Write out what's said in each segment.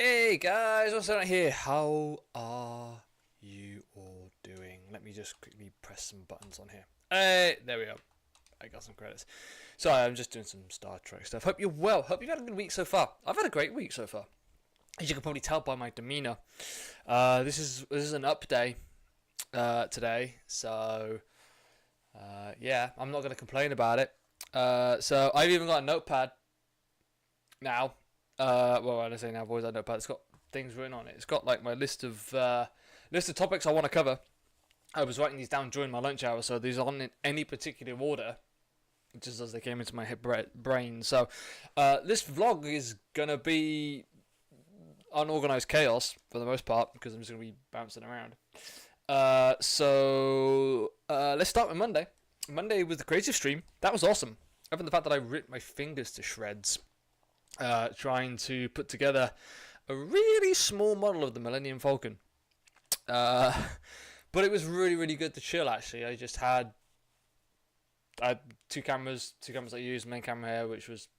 Hey guys, what's on here? How are you all doing? Let me just quickly press some buttons on here. Hey, there we go. I got some credits. Sorry, I'm just doing some Star Trek stuff. Hope you're well. Hope you've had a good week so far. I've had a great week so far. As you can probably tell by my demeanor, this is an up day today. So yeah, I'm not going to complain about it. So I've even got a notepad now. Well, when I say now, I've always had a notepad. It's got things written on it. It's got like my list of topics I want to cover. I was writing these down during my lunch hour, so these aren't in any particular order, just as they came into my brain. So this vlog is gonna be unorganized chaos for the most part because I'm just gonna be bouncing around. So let's start with Monday. Monday was the creative stream. That was awesome. Other than the fact that I ripped my fingers to shreds trying to put together a really small model of the Millennium Falcon. But it was really, really good to chill, actually. I had two cameras I used, main camera here, which was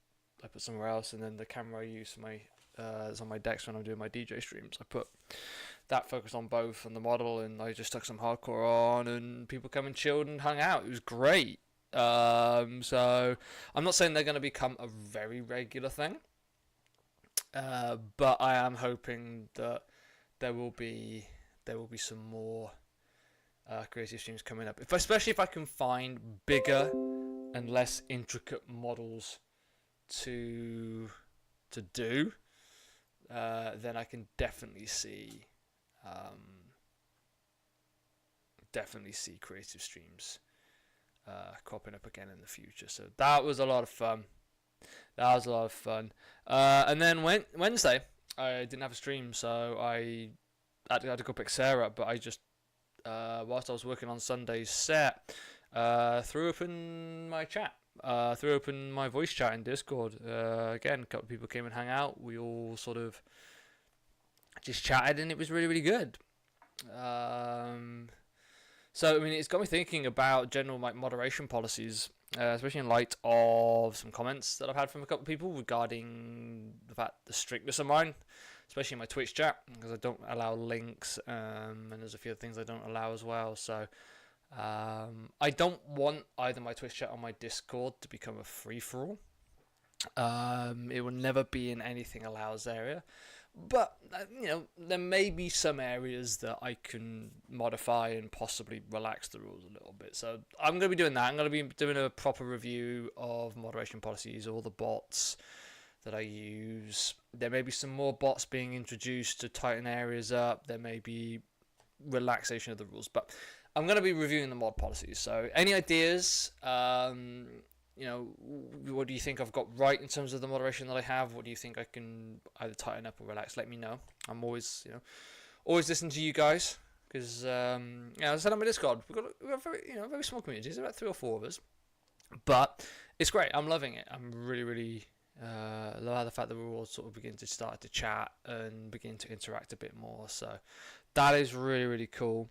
I put somewhere else, and then the camera I use for my it's on my decks when I'm doing my DJ streams. I put that focused on both and the model, and I just stuck some hardcore on, and people come and chilled and hung out. It was great. So I'm not saying they're going to become a very regular thing, but I am hoping that there will be some more creative streams coming up. Especially if I can find bigger and less intricate models to do, then I can definitely see creative streams cropping up again in the future. So that was a lot of fun. And then Wednesday, I didn't have a stream, so I had to go pick Sarah up. But I just, whilst I was working on Sunday's set, threw open my chat, threw open my voice chat in Discord. Again, a couple of people came and hung out. We all sort of just chatted, and it was really, really good. So, I mean, it's got me thinking about general like moderation policies, especially in light of some comments that I've had from a couple of people regarding the strictness of mine, especially in my Twitch chat, because I don't allow links, and there's a few other things I don't allow as well. So, I don't want either my Twitch chat or my Discord to become a free-for-all. It will never be in anything allows area. But, there may be some areas that I can modify and possibly relax the rules a little bit. So I'm going to be doing that. I'm going to be doing a proper review of moderation policies, all the bots that I use. There may be some more bots being introduced to tighten areas up. There may be relaxation of the rules. But I'm going to be reviewing the mod policies. So any ideas? What do you think I've got right in terms of the moderation that I have? What do you think I can either tighten up or relax? Let me know. I'm always, always listening to you guys because, as I said on my Discord, we've got a very small community. There's about 3 or 4 of us, but it's great. I'm loving it. I'm really, really love the fact that we're all sort of beginning to start to chat and begin to interact a bit more. So that is really, really cool.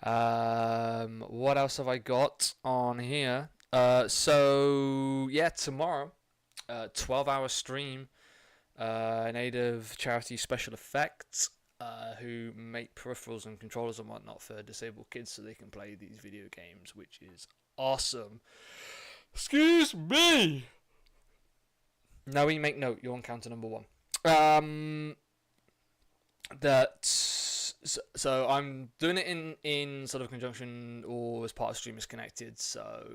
What else have I got on here? So yeah, tomorrow, 12-hour stream in aid of charity Special Effects, who make peripherals and controllers and whatnot for disabled kids so they can play these video games, which is awesome. Excuse me. Now we make note. You're on counter number 1. So I'm doing it in sort of conjunction or as part of Streamers Connected. So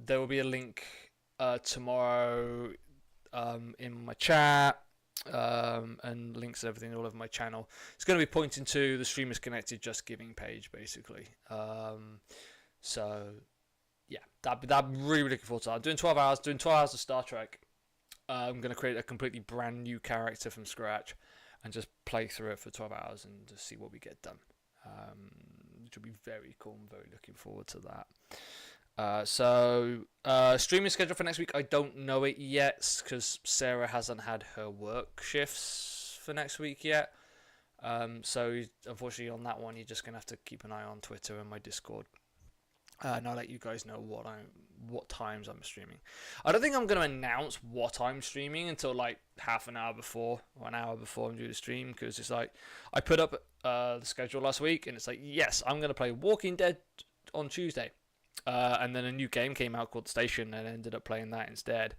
there will be a link tomorrow in my chat and links and everything all over my channel. It's going to be pointing to the Streamers Connected Just Giving page, basically. So yeah, I'm really looking forward to that. I'm doing 12 hours of Star Trek. I'm going to create a completely brand new character from scratch and just play through it for 12 hours and just see what we get done. Which will be very cool. I'm very looking forward to that. Streaming schedule for next week, I don't know it yet because Sarah hasn't had her work shifts for next week yet. So unfortunately on that one, you're just going to have to keep an eye on Twitter and my Discord. And I'll let you guys know what times I'm streaming. I don't think I'm going to announce what I'm streaming until like half an hour before or an hour before I'm due to stream, because it's like I put up the schedule last week and it's like, yes, I'm going to play Walking Dead on Tuesday, and then a new game came out called The Station and I ended up playing that instead.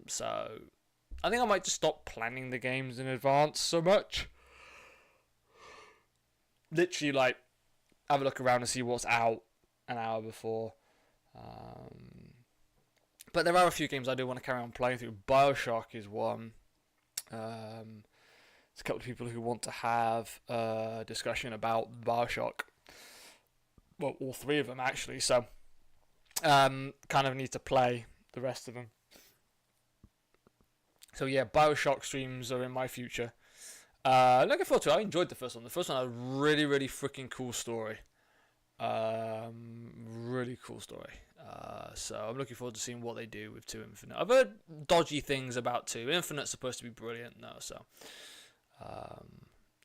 So I think I might just stop planning the games in advance so much. Literally, like, have a look around and see what's out an hour before. But there are a few games I do want to carry on playing through. BioShock is one. There's a couple of people who want to have a discussion about BioShock. Well, all three of them actually. So, kind of need to play the rest of them. So yeah, BioShock streams are in my future. Looking forward to it. I enjoyed the first one. The first one had a really, really freaking cool story. Really cool story. So I'm looking forward to seeing what they do with 2 Infinite. I've heard dodgy things about 2. Infinite's supposed to be brilliant now, so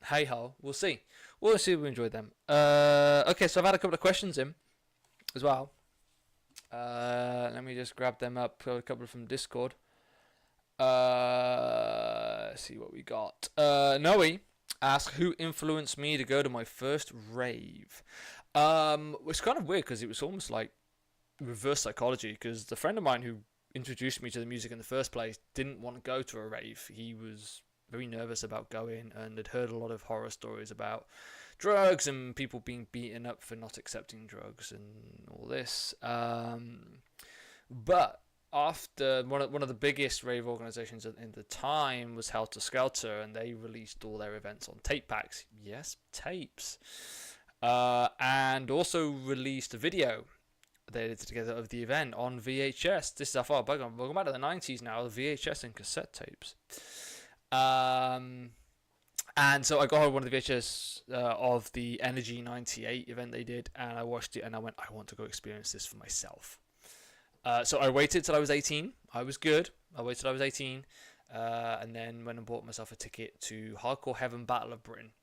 hey ho, we'll see. We'll see if we enjoyed them. Okay, so I've had a couple of questions in as well. Let me just grab them up. A couple from Discord. Let's see what we got. Noe asked who influenced me to go to my first rave. It's kind of weird because it was almost like reverse psychology, because the friend of mine who introduced me to the music in the first place didn't want to go to a rave. He was very nervous about going and had heard a lot of horror stories about drugs and people being beaten up for not accepting drugs and all this. But after one of the biggest rave organizations in the time was Helter Skelter, and they released all their events on tape packs. Yes, tapes. And also released a video they did together of the event on VHS. This is how far back. We're going back to the 90s now, the VHS and cassette tapes. And so I got hold of one of the VHS of the Energy 98 event they did, and I watched it and I went, I want to go experience this for myself. So I waited till I was 18. I was good. I waited till I was 18. And then went and bought myself a ticket to Hardcore Heaven Battle of Britain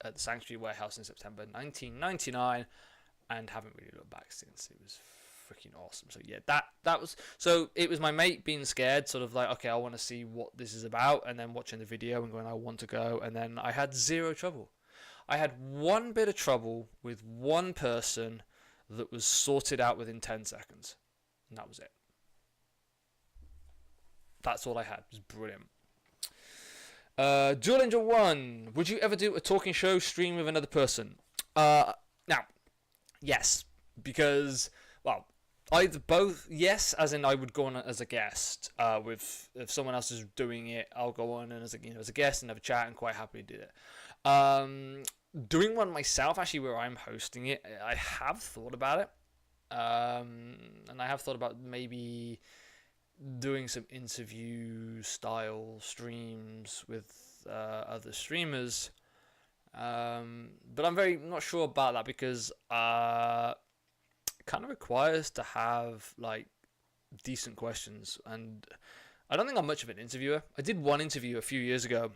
at the Sanctuary Warehouse in September 1999, and haven't really looked back since. It was freaking awesome. So yeah, that was, so it was my mate being scared, sort of like, okay, I want to see what this is about, and then watching the video and going, I want to go, and then I had zero trouble. I had one bit of trouble with one person that was sorted out within 10 seconds, and that was it. That's all I had. It was brilliant. Dual Angel 1, would you ever do a talking show stream with another person? Now, yes, because, well, either both, yes, as in I would go on as a guest. With if someone else is doing it, I'll go on and as a guest and have a chat, and quite happily do it. Doing one myself, actually, where I'm hosting it, I have thought about it, and I have thought about maybe doing some interview style streams with other streamers, but I'm not sure about that, because it kind of requires to have like decent questions, and I don't think I'm much of an interviewer. I did one interview a few years ago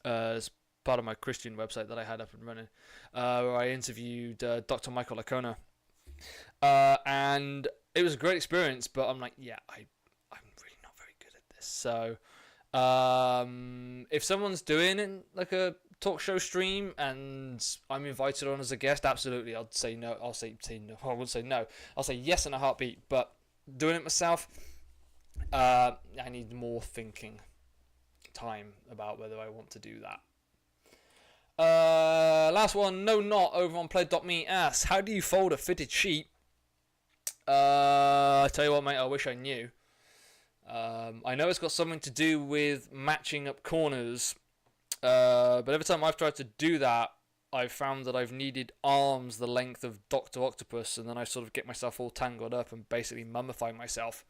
as part of my Christian website that I had up and running, where I interviewed Dr. Michael Lacona, and it was a great experience, but I'm like, yeah, I'm really not very good at this. So if someone's doing like a talk show stream and I'm invited on as a guest, absolutely, I'll say no. I'll say no. I wouldn't say no. I'll say yes in a heartbeat. But doing it myself, I need more thinking time about whether I want to do that. Last one, no not over on play.me asks, how do you fold a fitted sheet? I tell you what, mate, I wish I knew. I know it's got something to do with matching up corners, but every time I've tried to do that, I've found that I've needed arms the length of Dr. Octopus, and then I sort of get myself all tangled up and basically mummify myself.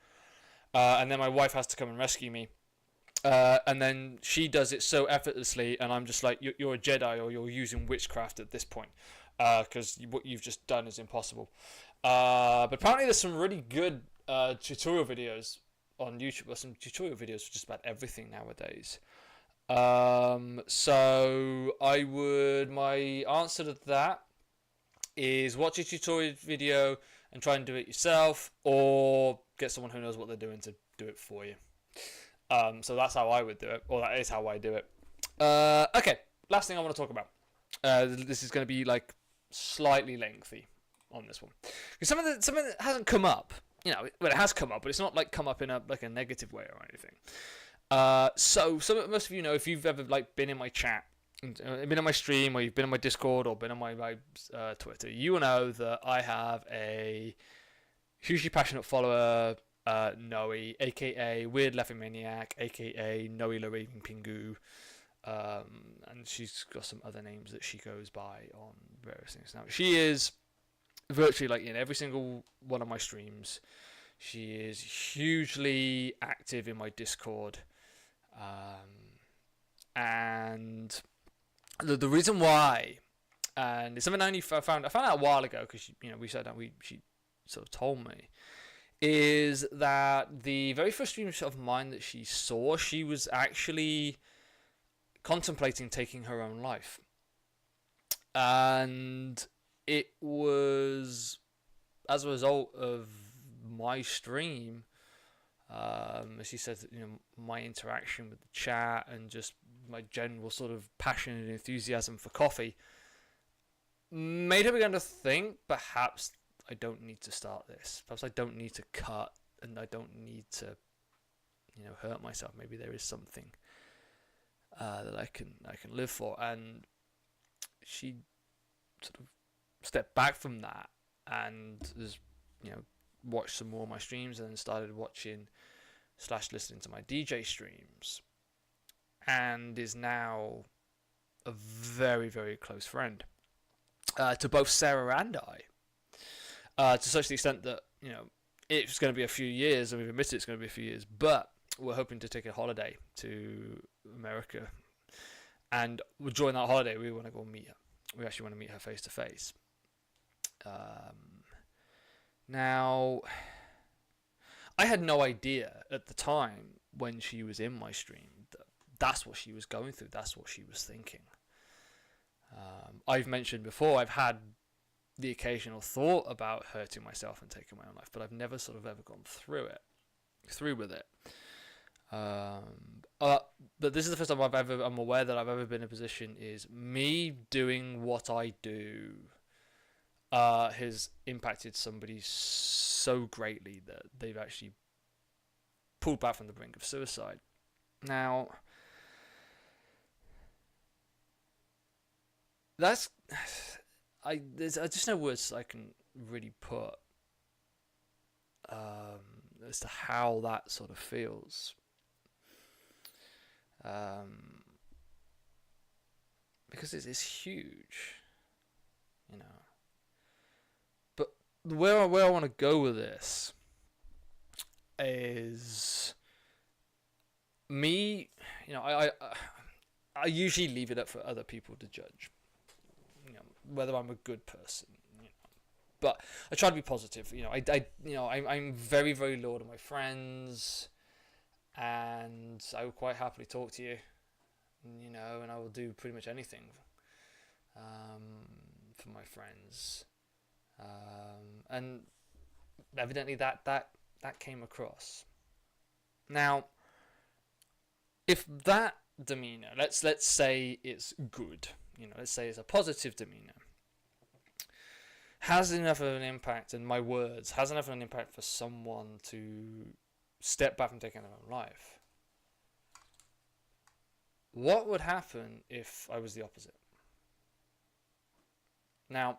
And then my wife has to come and rescue me. And then she does it so effortlessly, and I'm just like, you're a Jedi, or you're using witchcraft at this point, because what you've just done is impossible. But apparently there's some really good tutorial videos on YouTube, or some tutorial videos for just about everything nowadays. So my answer to that is watch a tutorial video and try and do it yourself, or get someone who knows what they're doing to do it for you. So that's how I would do it, or that is how I do it. Okay, last thing I want to talk about. This is going to be like slightly lengthy on this one, because something that hasn't come up. Well, it has come up, but it's not like come up in a negative way or anything. So most of you know, if you've ever been in my chat, been in my stream, or you've been in my Discord, or been on my Twitter, you will know that I have a hugely passionate follower, Noe, aka Weird Laughing Maniac, aka Noe La Raving Pingu, and she's got some other names that she goes by on various things. Now, she is virtually in every single one of my streams. She is hugely active in my Discord, and the reason why, and it's something I found out a while ago, because we sat down, she sort of told me, is that the very first stream of mine that she saw, she was actually contemplating taking her own life, and it was as a result of my stream. As she said, my interaction with the chat and just my general sort of passion and enthusiasm for coffee made her begin to think, perhaps I don't need to start this. Perhaps I don't need to cut, and I don't need to, hurt myself. Maybe there is something that I can live for. And she sort of stepped back from that and has, watched some more of my streams, and then started watching / listening to my DJ streams, and is now a very, very close friend to both Sarah and I, to such the extent that it's going to be a few years, and we've admitted it's going to be a few years, but we're hoping to take a holiday to America, and during that holiday we want to go meet her. We actually want to meet her face to face. Now, I had no idea at the time when she was in my stream that that's what she was going through, that's what she was thinking. I've mentioned before, I've had the occasional thought about hurting myself and taking my own life, but I've never sort of ever gone through with it. But this is the first time I'm aware that I've ever been in a position, is me doing what I do has impacted somebody so greatly that they've actually pulled back from the brink of suicide. Now, there's just no words I can really put as to how that sort of feels. Because it's huge, But where I want to go with this is me. I usually leave it up for other people to judge, whether I'm a good person. But I try to be positive. I'm very, very loyal to my friends, and I will quite happily talk to you, and I will do pretty much anything for my friends, and evidently that came across. Now, if that demeanor, let's say it's good, let's say it's a positive demeanor, has enough of an impact, and my words has enough of an impact for someone to step back from taking their own life, what would happen if I was the opposite? Now,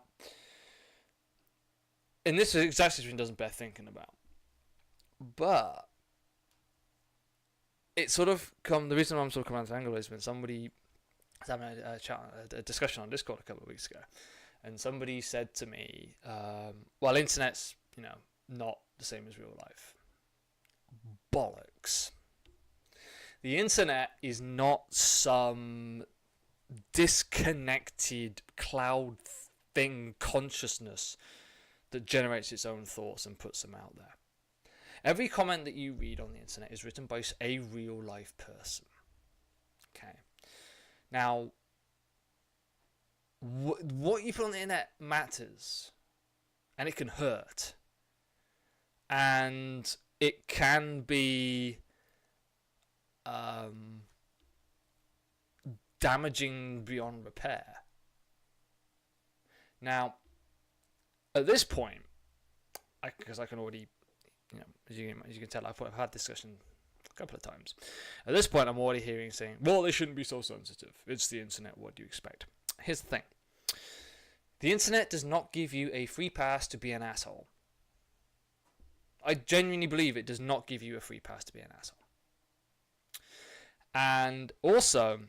in this exact situation, doesn't bear thinking about, but it sort of the reason why I'm sort of coming out to angle is when somebody was having a discussion on Discord a couple of weeks ago, and somebody said to me, well, internet's not the same as real life. Bollocks. The internet is not some disconnected cloud thing, consciousness that generates its own thoughts and puts them out there. Every comment that you read on the internet is written by a real life person. Okay. Now, what you put on the internet matters, and it can hurt, and it can be damaging beyond repair. Now, at this point, because I can already, as you can tell, I've had this discussion a couple of times. At this point, I'm already hearing saying, well, they shouldn't be so sensitive. It's the internet. What do you expect? Here's the thing. The internet does not give you a free pass to be an asshole. I genuinely believe it does not give you a free pass to be an asshole. And also,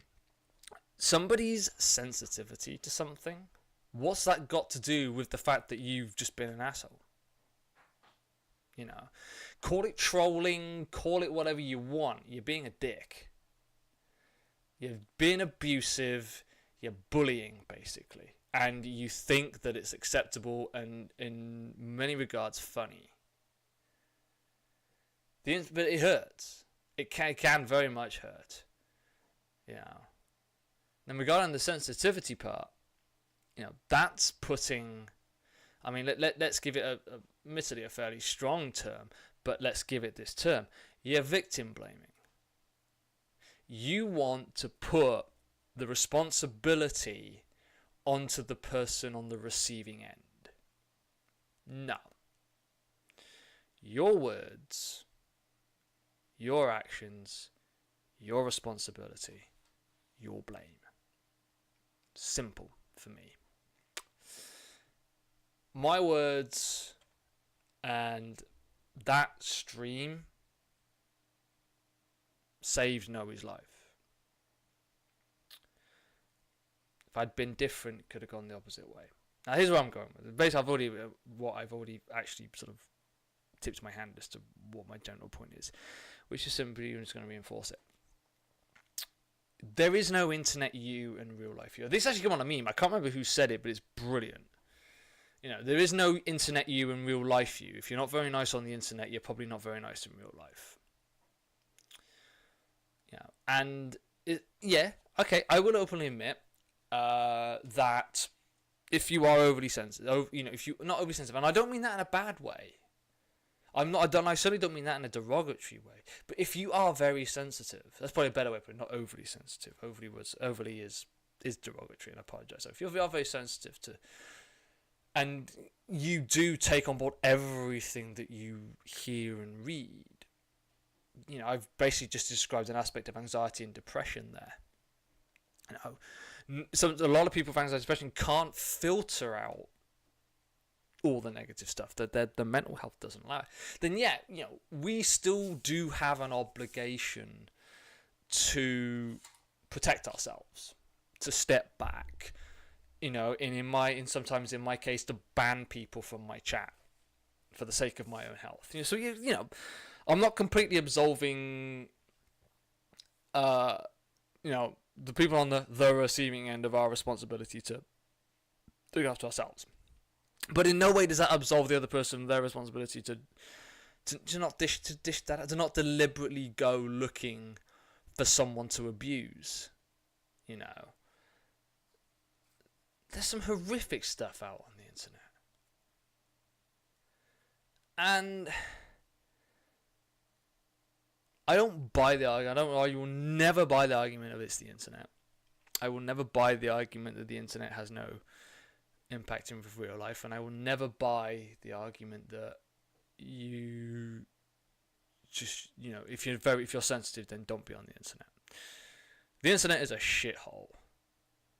somebody's sensitivity to something, what's that got to do with the fact that you've just been an asshole? Call it trolling, call it whatever you want. You're being a dick. You're being abusive. You're bullying, basically. And you think that it's acceptable and, in many regards, funny. But it hurts. It can very much hurt. Then regarding the sensitivity part, that's putting... I mean, let's give it admittedly a fairly strong term, but let's give it this term. You're victim blaming. You want to put the responsibility onto the person on the receiving end. No. Your words, your actions, your responsibility, your blame. Simple for me. My words and that stream saved Noe's life. If I'd been different, it could have gone the opposite way. Now, here's where I'm going with it. Basically, I've already actually sort of tipped my hand as to what my general point is, which is simply, I'm just going to reinforce it. There is no internet you in real life you. This actually came on a meme. I can't remember who said it, but it's brilliant. There is no internet you in real life you. If you're not very nice on the internet, you're probably not very nice in real life. And okay, I will openly admit that if you are overly sensitive, if you're not overly sensitive, and I don't mean that in a bad way. I certainly don't mean that in a derogatory way. But if you are very sensitive, that's probably a better way of putting it, not overly sensitive. Overly is derogatory, and I apologize. So if you are very sensitive to, and you do take on board everything that you hear and read, I've basically just described an aspect of anxiety and depression there. So a lot of people with anxiety and depression can't filter out all the negative stuff that the mental health doesn't allow. Then we still do have an obligation to protect ourselves, to step back, and sometimes in my case to ban people from my chat for the sake of my own health. I'm not completely absolving the people on the receiving end of our responsibility to look after ourselves. But in no way does that absolve the other person of their responsibility to not dish that out, to not deliberately go looking for someone to abuse. There's some horrific stuff out on the internet. And I don't buy the argument. I will never buy the argument of it's the internet. I will never buy the argument that the internet has no impact in real life, and I will never buy the argument that you just, if you're sensitive, then don't be on the internet. The internet is a shithole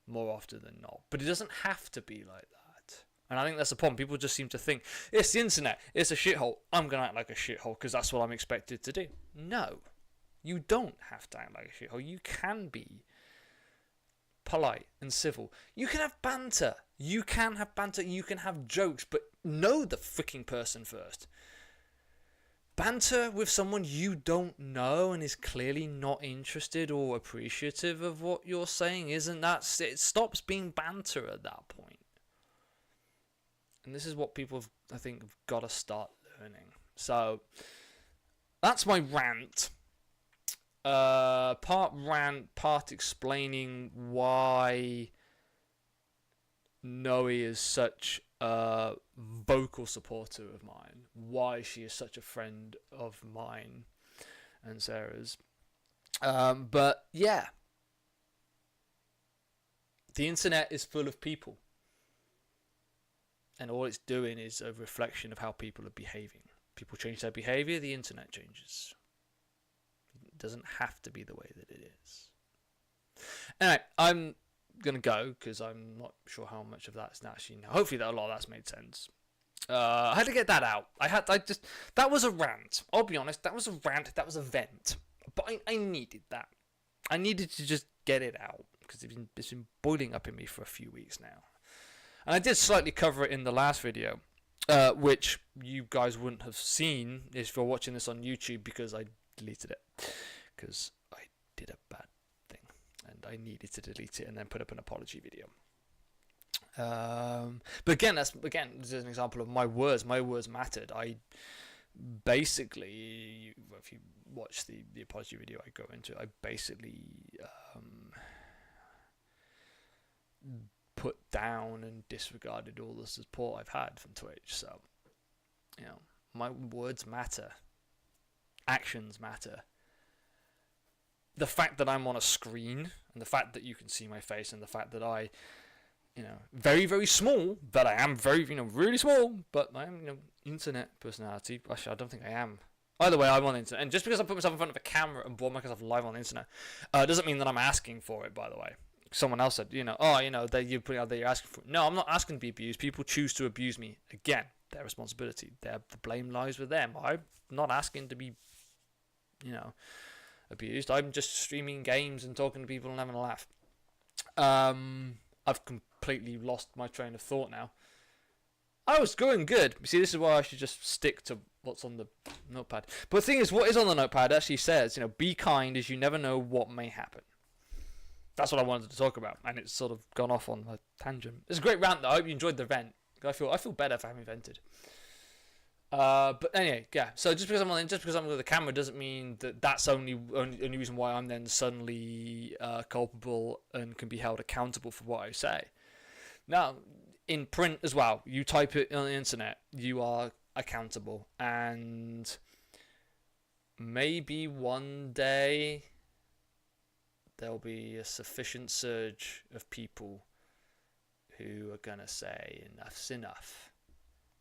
more often than not, but it doesn't have to be like that. And I think that's the problem. People just seem to think it's the internet, it's a shithole, I'm gonna act like a shithole because that's what I'm expected to do. No, you don't have to act like a shithole. You can be polite and civil. You can have banter. You can have jokes, but know the freaking person first. Banter with someone you don't know and is clearly not interested or appreciative of what you're saying it stops being banter at that point. And this is what people I think have got to start learning. So that's my rant. Part rant, part explaining why Noe is such a vocal supporter of mine, why she is such a friend of mine and Sarah's. But yeah, the internet is full of people, and all it's doing is a reflection of how people are behaving. People change their behavior, the internet changes. It doesn't have to be the way that it is. Anyway, I'm gonna go because I'm not sure how much of that's actually now. Hopefully, that a lot of that's made sense. I had to get that out. That was a rant. I'll be honest, that was a rant. That was a vent. But I needed that. I needed to just get it out because it's been boiling up in me for a few weeks now. And I did slightly cover it in the last video, which you guys wouldn't have seen if you're watching this on YouTube because I deleted it because I did a bad thing and I needed to delete it and then put up an apology video. But again, this is an example of my words. My words mattered. I basically, if you watch the apology video I go into, I basically put down and disregarded all the support I've had from Twitch. So, you know, my words matter. Actions matter. The fact that I'm on a screen and the fact that you can see my face and the fact that I, you know, very, very small, that I am very, you know, really small, but I am, you know, internet personality. Actually, I don't think I am. Either way, I'm on the internet. And just because I put myself in front of a camera and broadcast myself live on the internet, doesn't mean that I'm asking for it, by the way. Someone else said, you know, that you're putting out there, you're asking for it. No, I'm not asking to be abused. People choose to abuse me. Again, their responsibility. The blame lies with them. I'm not asking to be, you know, abused. I'm just streaming games and talking to people and having a laugh. I've completely lost my train of thought now. I was going good. You see, this is why I should just stick to what's on the notepad. But the thing is, what is on the notepad actually says, you know, be kind as you never know what may happen. That's what I wanted to talk about, and it's sort of gone off on a tangent. It's a great rant, though. I hope you enjoyed the vent. I feel better for having vented. But anyway, yeah. So just because I'm with the camera doesn't mean that that's only reason why I'm then suddenly culpable and can be held accountable for what I say. Now, in print as well, you type it on the internet, you are accountable, and maybe one day there'll be a sufficient surge of people who are gonna say enough's enough,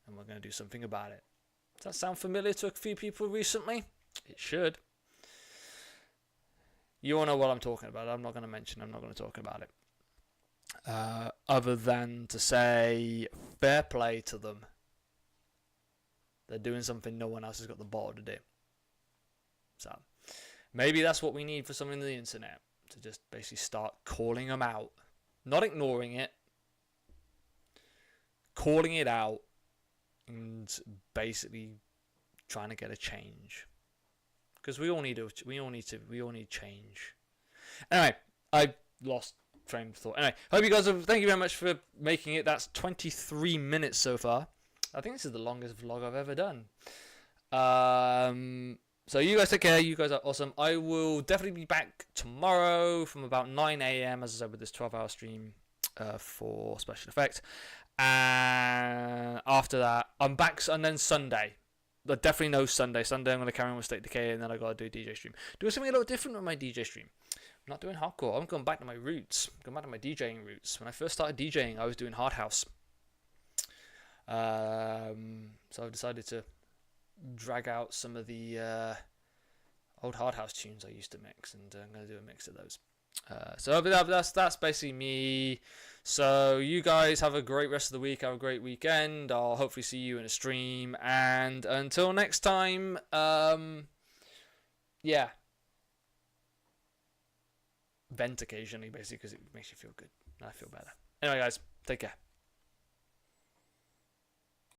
and we're gonna do something about it. Does that sound familiar to a few people recently? It should. You all know what I'm talking about. I'm not going to talk about it. Other than to say, fair play to them. They're doing something no one else has got the ball to do. So, maybe that's what we need for something on the internet. To just basically start calling them out. Not ignoring it. Calling it out. And basically trying to get a change, because we all need change. Anyway, I lost train of thought. Anyway, thank you very much for making it. That's 23 minutes so far. I think this is the longest vlog I've ever done. So you guys take care. You guys are awesome. I will definitely be back tomorrow from about 9 a.m. as I said, with this 12-hour stream for special effect. And after that, I'm back, and then Sunday. I definitely know Sunday. Sunday, I'm going to carry on with State Decay, and then I got to do a DJ stream. Doing something a little different with my DJ stream. I'm not doing hardcore. I'm going back to my roots. I'm going back to my DJing roots. When I first started DJing, I was doing hard house. So I've decided to drag out some of the old hard house tunes I used to mix, and I'm going to do a mix of those. So that's basically me. So you guys have a great rest of the week. Have a great weekend. I'll hopefully see you in a stream. And until next time, yeah. Vent occasionally, basically, because it makes you feel good. And I feel better. Anyway, guys, take care.